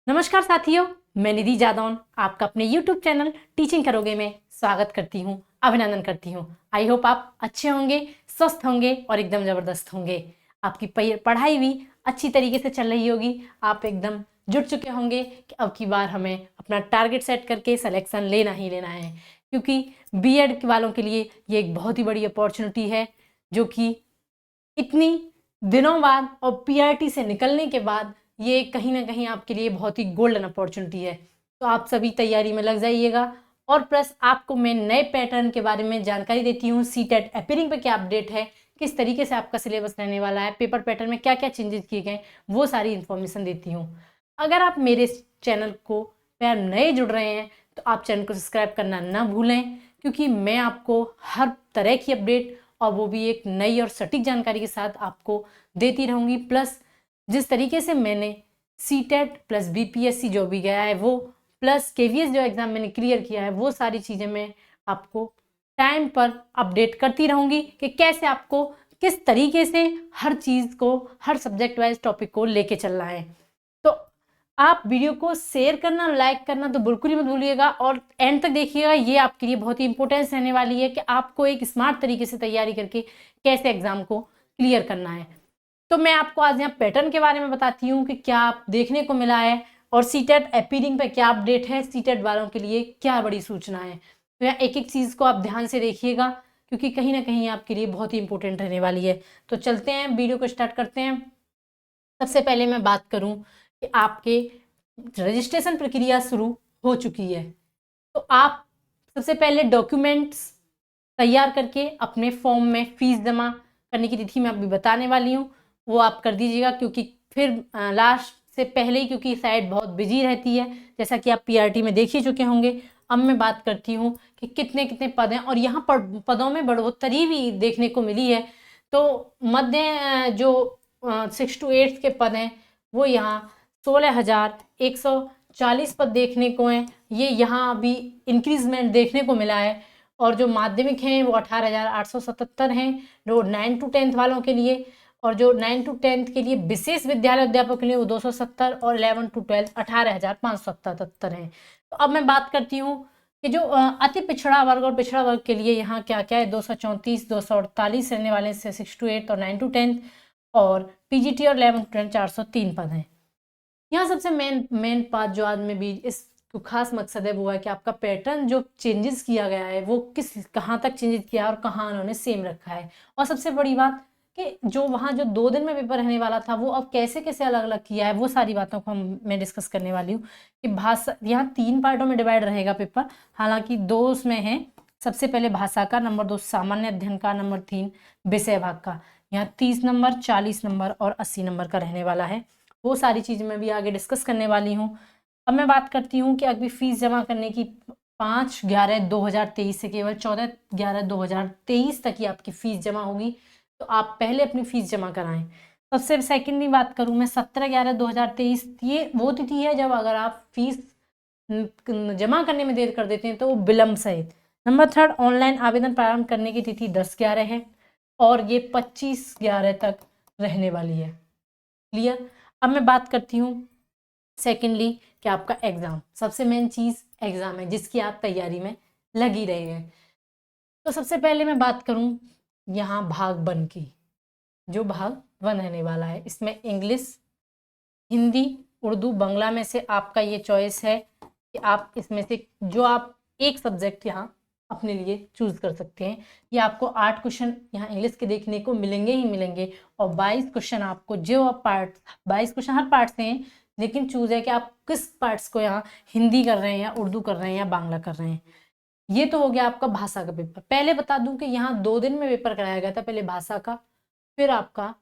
नमस्कार साथियों, मैं निधि जादौन आपका अपने YouTube चैनल टीचिंग करोगे में स्वागत करती हूँ, अभिनंदन करती हूँ। आई होप आप अच्छे होंगे, स्वस्थ होंगे और एकदम ज़बरदस्त होंगे। आपकी पढ़ाई भी अच्छी तरीके से चल रही होगी। आप एकदम जुट चुके होंगे कि अब की बार हमें अपना टारगेट सेट करके सिलेक्शन लेना ही लेना है, क्योंकि बीएड वालों के लिए ये एक बहुत ही बड़ी अपॉर्चुनिटी है, जो कि इतनी दिनों बाद और पीआरटी से निकलने के बाद ये कहीं ना कहीं आपके लिए बहुत ही गोल्डन अपॉर्चुनिटी है। तो आप सभी तैयारी में लग जाइएगा। और प्लस आपको मैं नए पैटर्न के बारे में जानकारी देती हूँ। सीटेट अपीयरिंग पे क्या अपडेट है, किस तरीके से आपका सिलेबस रहने वाला है, पेपर पैटर्न में क्या क्या चेंजेस किए गए, वो सारी इन्फॉर्मेशन देती हूँ। अगर आप मेरे चैनल को पर नए जुड़ रहे हैं तो आप चैनल को सब्सक्राइब करना ना भूलें, क्योंकि मैं आपको हर तरह की अपडेट और वो भी एक नई और सटीक जानकारी के साथ आपको देती रहूंगी। प्लस जिस तरीके से मैंने सीटेट प्लस बीपीएससी जो भी गया है वो, प्लस केवीएस जो एग्जाम मैंने क्लियर किया है, वो सारी चीज़ें मैं आपको टाइम पर अपडेट करती रहूंगी कि कैसे आपको किस तरीके से हर चीज़ को, हर सब्जेक्ट वाइज टॉपिक को लेके चलना है। तो आप वीडियो को शेयर करना, लाइक करना तो बिल्कुल ही मत भूलिएगा और एंड तक देखिएगा। ये आपके लिए बहुत ही इंपॉर्टेंस रहने वाली है कि आपको एक स्मार्ट तरीके से तैयारी करके कैसे एग्जाम को क्लियर करना है। तो मैं आपको आज यहाँ पैटर्न के बारे में बताती हूँ कि क्या आप देखने को मिला है और सीटेट अपीयरिंग पे क्या अपडेट है, सीटेट वालों के लिए क्या बड़ी सूचना है। तो यहाँ एक एक चीज़ को आप ध्यान से देखिएगा, क्योंकि कहीं ना कहीं आपके लिए बहुत ही इंपॉर्टेंट रहने वाली है। तो चलते हैं, वीडियो को स्टार्ट करते हैं। सबसे पहले मैं बात करूं कि आपके रजिस्ट्रेशन प्रक्रिया शुरू हो चुकी है। तो आप सबसे पहले डॉक्यूमेंट्स तैयार करके अपने फॉर्म में फीस जमा करने की तिथि मैं अभी बताने वाली हूँ, वो आप कर दीजिएगा, क्योंकि फिर लास्ट से पहले ही, क्योंकि साइट बहुत बिजी रहती है, जैसा कि आप पीआरटी में देख ही चुके होंगे। अब मैं बात करती हूँ कि कितने कितने पद हैं और यहाँ पर पदों में बढ़ोतरी भी देखने को मिली है। तो मध्य जो 6 to 8 के पद हैं वो यहाँ 16,140 पद देखने को हैं। ये यहाँ अभी इंक्रीजमेंट देखने को मिला है। और जो माध्यमिक हैं वो 18,877 हैं जो 9 to 10 वालों के लिए, और जो 9 to 10 के लिए विशेष विद्यालय अध्यापक के लिए वो 270, और 11 to 12 18,577 हैं। तो अब मैं बात करती हूँ कि जो अति पिछड़ा वर्ग और पिछड़ा वर्ग के लिए यहाँ क्या क्या है। 234, 248 रहने वाले से 6 to 8 और 9 to 10, और पीजीटी और 11 to 12 403 पद हैं। यहाँ सबसे मेन बात जो आज में भी इस खास मकसद है वो है कि आपका पैटर्न जो चेंजेस किया गया है वो कहाँ तक चेंजेस किया है और कहाँ उन्होंने सेम रखा है। और सबसे बड़ी बात कि जो वहाँ जो 2 दिन में पेपर रहने वाला था वो अब कैसे कैसे अलग अलग किया है, वो सारी बातों को मैं डिस्कस करने वाली हूँ। कि भाषा, यहाँ 3 पार्टों में डिवाइड रहेगा पेपर, हालांकि 2 उसमें है। सबसे पहले भाषा का, नंबर 2 सामान्य अध्ययन का, नंबर 3 विषय भाग का। यहाँ 30 नंबर, 40 नंबर और 80 नंबर का रहने वाला है। वो सारी चीज़ मैं भी आगे डिस्कस करने वाली हूँ। अब मैं बात करती हूँ कि अभी फीस जमा करने की 5/11/2023 से केवल 14/11/2023 तक ही आपकी फीस जमा होगी। तो आप पहले अपनी फीस जमा कराएं। सबसे सेकेंडली बात करूँ मैं 17/11/2023, ये वो तिथि है जब अगर आप फीस जमा करने में देर कर देते हैं तो वो विलम्ब सहित। नंबर 3, ऑनलाइन आवेदन प्रारंभ करने की तिथि 10/11 है और ये 25/11 तक रहने वाली है। क्लियर। अब मैं बात करती हूँ सेकेंडली कि आपका एग्जाम, सबसे मेन चीज एग्जाम है जिसकी आप तैयारी में लगी रहे हैं। तो सबसे पहले मैं बात करूं यहाँ भाग 1 की। जो भाग 1 रहने वाला है इसमें इंग्लिश, हिंदी, उर्दू, बांग्ला में से आपका ये चॉइस है कि आप इसमें से जो आप एक सब्जेक्ट यहाँ अपने लिए चूज कर सकते हैं। ये आपको 8 क्वेश्चन यहाँ इंग्लिश के देखने को मिलेंगे ही मिलेंगे, और 22 क्वेश्चन आपको जो पार्ट, 22 क्वेश्चन हर पार्ट से हैं, लेकिन चूज है कि आप किस पार्ट्स को यहाँ हिंदी कर रहे हैं या उर्दू कर रहे हैं या बांग्ला कर रहे हैं। ये तो हो गया आपका भाषा का पेपर। पहले बता दूं कि यहाँ 2 दिन में पेपर कराया गया था, पहले भाषा का फिर आपका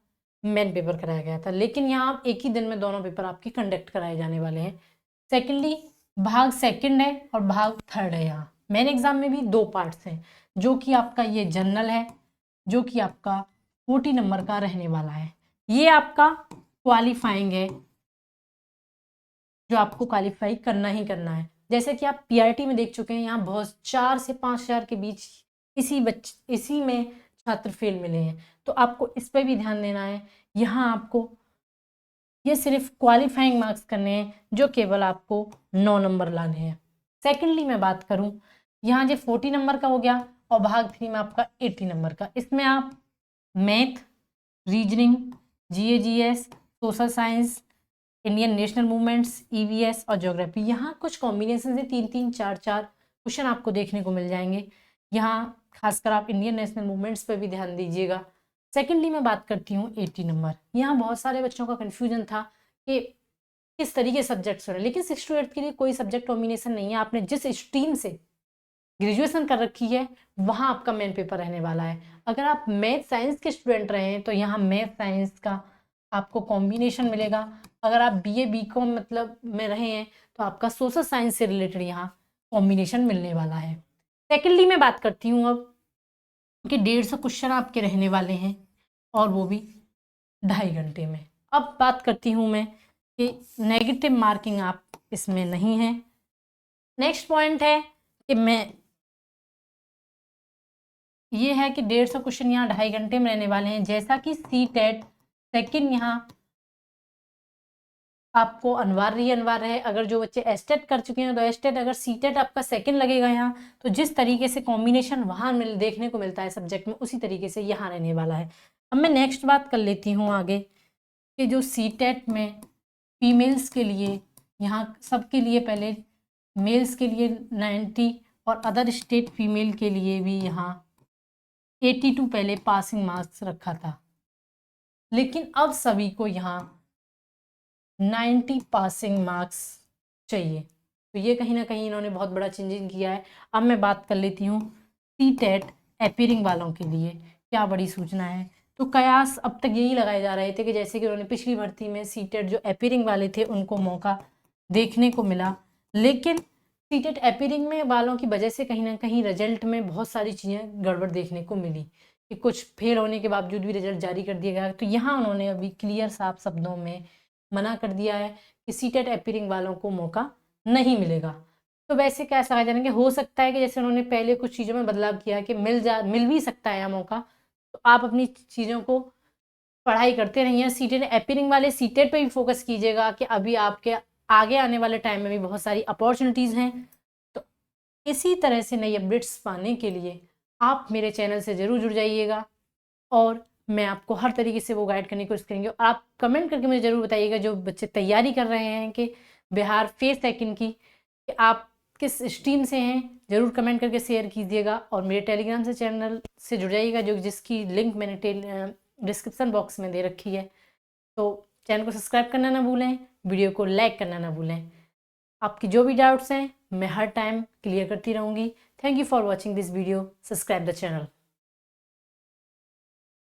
मेन पेपर कराया गया था, लेकिन यहाँ आप एक ही दिन में दोनों पेपर आपके कंडक्ट कराए जाने वाले हैं। सेकेंडली भाग 2 है और भाग 3 है। यहाँ मेन एग्जाम में भी 2 पार्ट्स हैं, जो कि आपका ये जनरल है, जो कि आपका 40 नंबर का रहने वाला है। ये आपका क्वालिफाइंग है, जो आपको क्वालिफाई करना ही करना है। जैसे कि आप पीआरटी में देख चुके हैं, यहाँ बहुत 4 से 5,000 के बीच इसी में छात्र फेल मिले हैं। तो आपको इस पर भी ध्यान देना है। यहाँ आपको ये सिर्फ क्वालिफाइंग मार्क्स करने हैं, जो केवल आपको 9 नंबर लाने हैं। सेकेंडली मैं बात करूं, यहाँ जो 40 नंबर का हो गया और भाग 3 में आपका 80 नंबर का। इसमें आप math, reasoning, GS, social science, Indian national movements, EVS और ज्योग्राफी, यहाँ कुछ कॉम्बिनेशन से 3-3, 4-4 क्वेश्चन आपको देखने को मिल जाएंगे। यहाँ खासकर आप इंडियन नेशनल मूवमेंट्स पर भी ध्यान दीजिएगा। सेकेंडली मैं बात करती हूँ 80 नंबर। यहाँ बहुत सारे बच्चों का कन्फ्यूजन था कि किस तरीके सब्जेक्ट्स हो, लेकिन 6 to 8 के लिए कोई सब्जेक्ट कॉम्बिनेशन नहीं है। आपने जिस स्ट्रीम से ग्रेजुएशन कर रखी है वहाँ आपका मेन पेपर रहने वाला है। अगर आप मैथ साइंस के स्टूडेंट रहे हैं तो यहाँ मैथ साइंस का आपको कॉम्बिनेशन मिलेगा। अगर आप बीए बीकॉम मतलब में रहे हैं तो आपका सोशल साइंस से रिलेटेड यहाँ कॉम्बिनेशन मिलने वाला है। सेकेंडली मैं बात करती हूँ अब कि 150 क्वेश्चन आपके रहने वाले हैं और वो भी 2.5 घंटे में। अब बात करती हूँ मैं कि नेगेटिव मार्किंग आप इसमें नहीं है। नेक्स्ट पॉइंट है कि ये है कि 150 क्वेश्चन यहाँ 2.5 घंटे में रहने वाले हैं। जैसा कि CTET सेकेंड यहाँ आपको अनिवार्य है। अगर जो बच्चे एस्टेट कर चुके हैं तो एस्टेट, अगर सीटेट आपका सेकंड लगेगा यहाँ, तो जिस तरीके से कॉम्बिनेशन वहाँ देखने को मिलता है सब्जेक्ट में, उसी तरीके से यहाँ रहने वाला है। अब मैं नेक्स्ट बात कर लेती हूँ आगे कि जो सीटेट में फीमेल्स के लिए, यहाँ सबके लिए पहले मेल्स के लिए 90 और अदर स्टेट फीमेल के लिए भी यहाँ 82 पहले पासिंग मार्क्स रखा था, लेकिन अब सभी को यहाँ 90 पासिंग मार्क्स चाहिए। तो ये कहीं ना कहीं इन्होंने बहुत बड़ा चेंजिंग किया है। अब मैं बात कर लेती हूँ सीटेट एपीयरिंग वालों के लिए क्या बड़ी सूचना है। तो कयास अब तक यही लगाए जा रहे थे कि जैसे कि उन्होंने पिछली भर्ती में सीटेट जो एपीयरिंग वाले थे उनको मौका देखने को मिला, लेकिन सीटेट एपीयरिंग में वालों की वजह से कहीं ना कहीं रिजल्ट में बहुत सारी चीज़ें गड़बड़ देखने को मिली कि कुछ फेल होने के बावजूद भी रिजल्ट जारी कर दिया गया। तो यहाँ उन्होंने अभी क्लियर साफ शब्दों में मना कर दिया है कि सीटेट एपीयरिंग वालों को मौका नहीं मिलेगा। तो वैसे क्या समझ जाएंगे, हो सकता है कि जैसे उन्होंने पहले कुछ चीज़ों में बदलाव किया कि मिल भी सकता है यह मौका। तो आप अपनी चीज़ों को पढ़ाई करते रहिए। सीटेट एपीयरिंग वाले सीटेट पे भी फोकस कीजिएगा कि अभी आपके आगे आने वाले टाइम में भी बहुत सारी अपॉर्चुनिटीज़ हैं। तो इसी तरह से नई अपडेट्स पाने के लिए आप मेरे चैनल से ज़रूर जुड़ जाइएगा और मैं आपको हर तरीके से वो गाइड करने की कोशिश करेंगे। और आप कमेंट करके मुझे ज़रूर बताइएगा, जो बच्चे तैयारी कर रहे हैं कि बिहार फेज सेकंड की, कि आप किस स्ट्रीम से हैं, ज़रूर कमेंट करके शेयर कीजिएगा। और मेरे टेलीग्राम से चैनल से जुड़ जाइएगा, जो जिसकी लिंक मैंने डिस्क्रिप्शन बॉक्स में दे रखी है। तो चैनल को सब्सक्राइब करना ना भूलें, वीडियो को लाइक करना ना भूलें। आपकी जो भी डाउट्स हैं मैं हर टाइम क्लियर करती रहूँगी। Thank you for watching this video. Subscribe the channel.